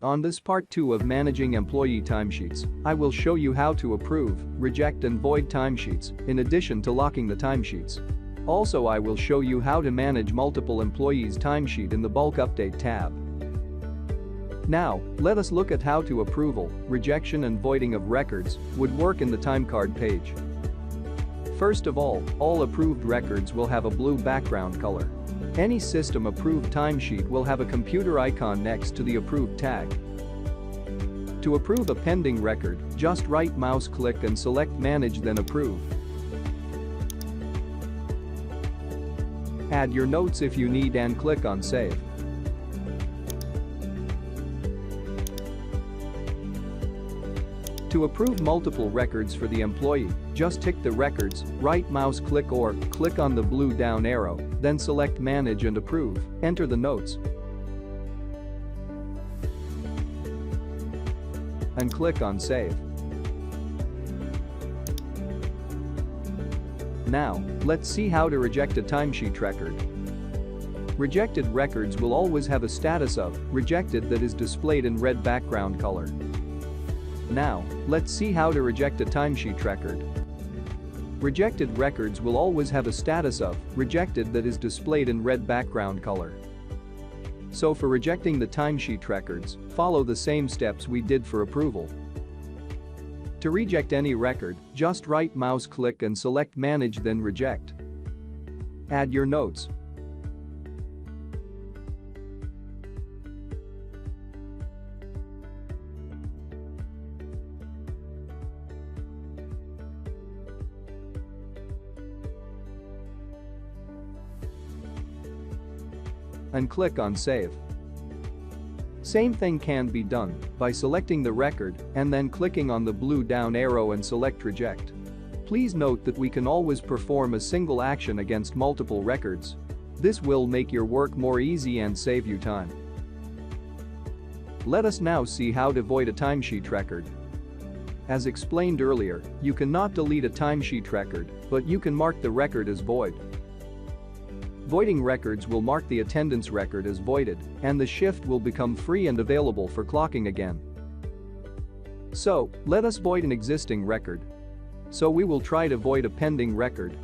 On this part 2 of managing employee timesheets, I will show you how to approve, reject and void timesheets, in addition to locking the timesheets. Also, I will show you how to manage multiple employees' timesheet in the bulk update tab. Now, let us look at how to approval, rejection and voiding of records would work in the timecard page. First of all approved records will have a blue background color. Any system-approved timesheet will have a computer icon next to the approved tag. To approve a pending record, just right mouse click and select Manage then Approve. Add your notes if you need and click on Save. To approve multiple records for the employee, just tick the records, right mouse click or click on the blue down arrow, then select Manage and Approve, enter the notes, and click on Save. Now, let's see how to reject a timesheet record. Rejected records will always have a status of rejected that is displayed in red background color. Now, let's see how to reject a timesheet record. Rejected records will always have a status of rejected that is displayed in red background color. So for rejecting the timesheet records, follow the same steps we did for approval. To reject any record, just right mouse click and select Manage then Reject. Add your notes. And click on Save. Same thing can be done by selecting the record and then clicking on the blue down arrow and select Reject. Please note that we can always perform a single action against multiple records. This will make your work more easy and save you time. Let us now see how to void a timesheet record. As explained earlier, you cannot delete a timesheet record, but you can mark the record as void. Voiding records will mark the attendance record as voided, and the shift will become free and available for clocking again. So, let us void an existing record. So we will try to void a pending record.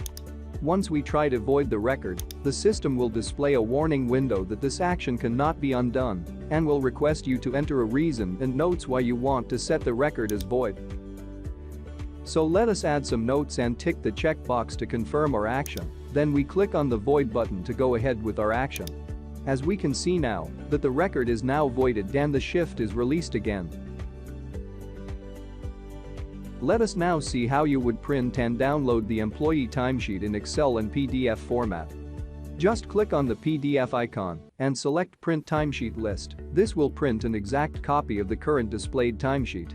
Once we try to void the record, the system will display a warning window that this action cannot be undone and will request you to enter a reason and notes why you want to set the record as void. So let us add some notes and tick the checkbox to confirm our action. Then we click on the void button to go ahead with our action. As we can see now that the record is now voided and the shift is released again. Let us now see how you would print and download the employee timesheet in Excel and PDF format. Just click on the PDF icon and select Print Timesheet List. This will print an exact copy of the current displayed timesheet.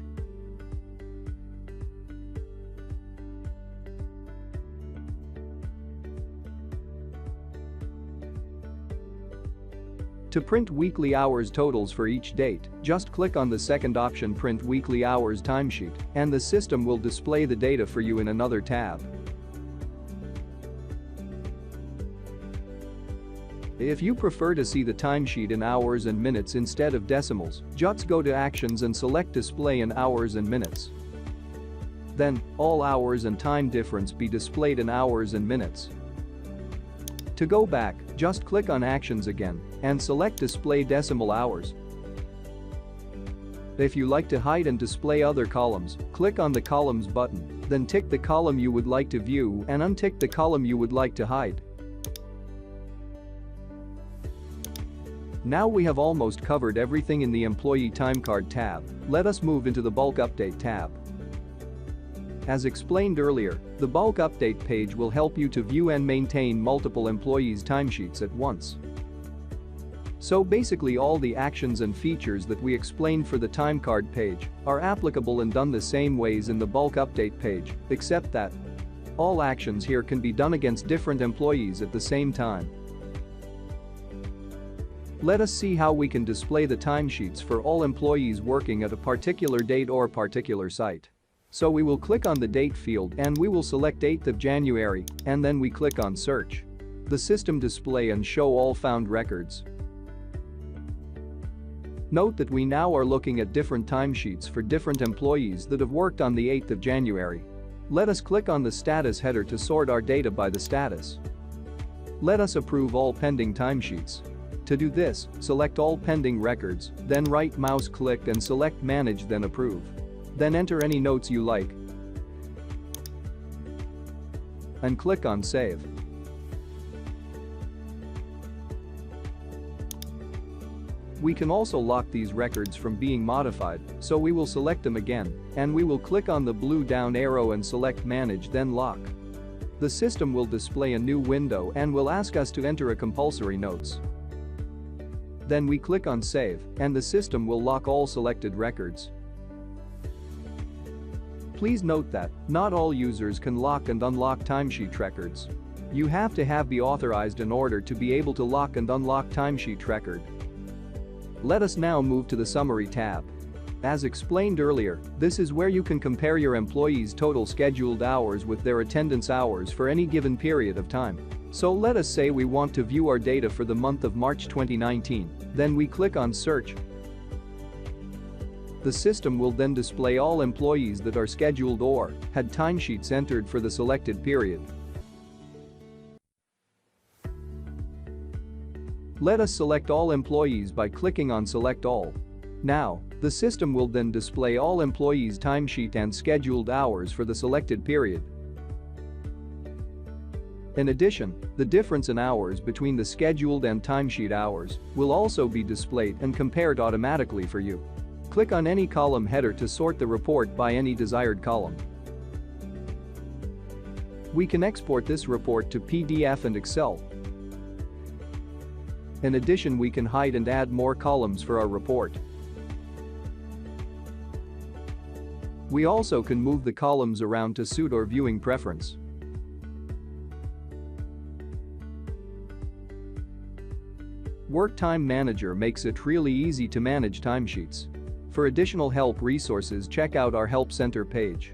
To print weekly hours totals for each date, just click on the second option Print Weekly Hours Timesheet, and the system will display the data for you in another tab. If you prefer to see the timesheet in hours and minutes instead of decimals, just go to Actions and select Display in Hours and Minutes. Then, all hours and time difference be displayed in hours and minutes. To go back, just click on Actions again and select Display Decimal Hours. If you like to hide and display other columns, click on the Columns button, then tick the column you would like to view and untick the column you would like to hide. Now we have almost covered everything in the Employee Timecard tab. Let us move into the Bulk Update tab. As explained earlier, the bulk update page will help you to view and maintain multiple employees' timesheets at once. So basically all the actions and features that we explained for the timecard page are applicable and done the same ways in the bulk update page, except that all actions here can be done against different employees at the same time. Let us see how we can display the timesheets for all employees working at a particular date or particular site. So we will click on the date field and we will select 8th of January and then we click on search. The system display and show all found records. Note that we now are looking at different timesheets for different employees that have worked on the 8th of January. Let us click on the status header to sort our data by the status. Let us approve all pending timesheets. To do this, select all pending records, then right mouse click and select Manage, then Approve. Then enter any notes you like and click on Save. We can also lock these records from being modified, so we will select them again, and we will click on the blue down arrow and select Manage, then Lock. The system will display a new window and will ask us to enter a compulsory notes. Then we click on Save, and the system will lock all selected records. Please note that not all users can lock and unlock timesheet records. You have to be authorized in order to be able to lock and unlock timesheet record. Let us now move to the Summary tab. As explained earlier, this is where you can compare your employees' total scheduled hours with their attendance hours for any given period of time. So let us say we want to view our data for the month of March 2019, then we click on Search. The system will then display all employees that are scheduled or had timesheets entered for the selected period. Let us select all employees by clicking on Select All. Now, the system will then display all employees' timesheet and scheduled hours for the selected period. In addition, the difference in hours between the scheduled and timesheet hours will also be displayed and compared automatically for you. Click on any column header to sort the report by any desired column. We can export this report to PDF and Excel. In addition, we can hide and add more columns for our report. We also can move the columns around to suit our viewing preference. Work Time Manager makes it really easy to manage timesheets. For additional help resources, check out our Help Center page.